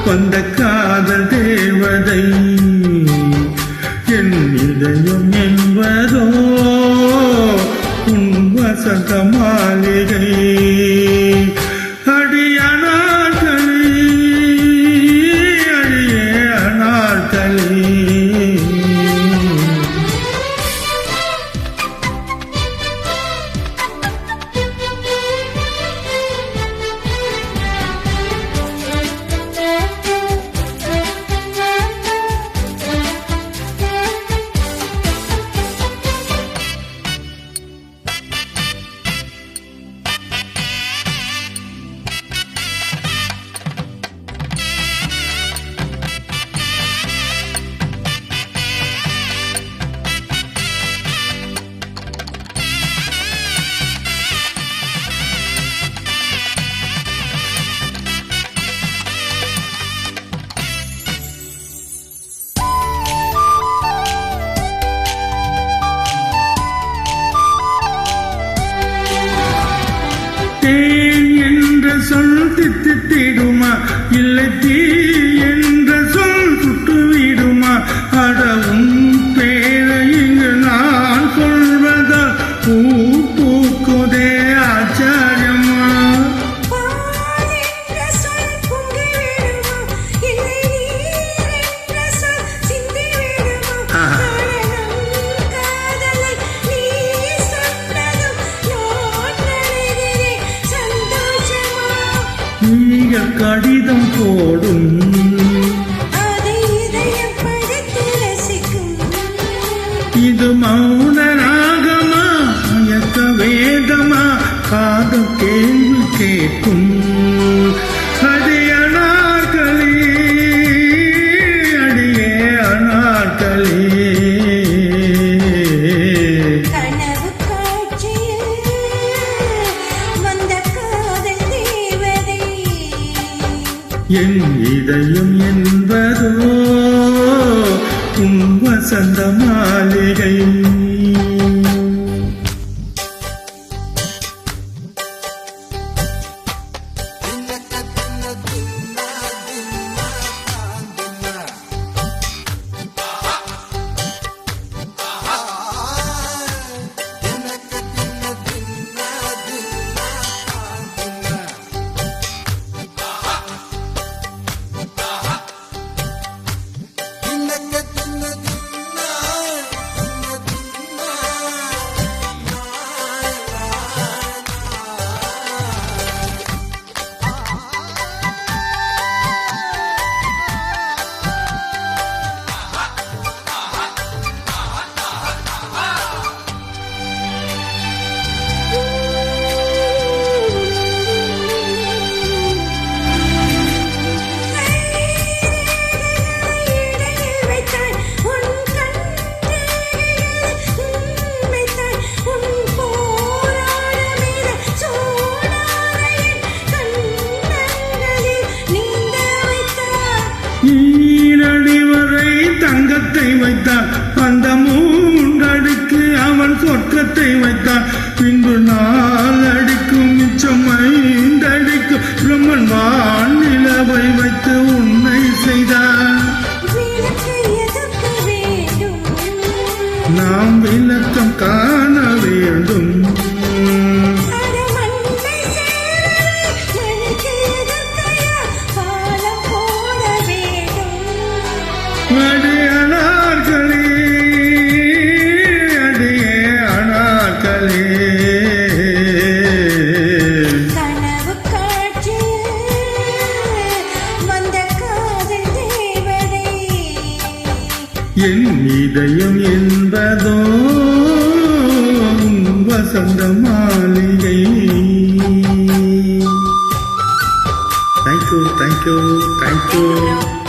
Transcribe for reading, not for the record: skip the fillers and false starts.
வந்த காதல் தேவதை என் இதயம் என்பதோ உன் வசந்த மாளிகை தேன் என்ற சொல் தித்திடுமா இல்லை தீ என்ற சொல் சுட்டுவிடுமா அடவும் பேரை இங்கு நான் சொல்வதால் பூ பூக்குதே ஆச்சாரியமா நீங்க கடிதம் போடும் இது மௌன ராகமா மயக்க வேதமா காதல் கேள்வி கேட்கும் அடியே அனார்களே என் இதயம் என்பதோ உன் வசந்த மாளிகை ஈரடி வரை தங்கத்தை வைத்தான் அந்த மூன்றடிக்கு அவன் சொர்க்கத்தை வைத்தான் பின்பு 4 அடிக்கும் மிச்சம் 5 அடிக்கும் பிரம்மன் வான் நிலவை வைத்து உன்னை செய்தான் நாம் விளக்கம் காண வேண்டும் என் இதயம் என்பதோ வசந்த மாளிகை. Thank you.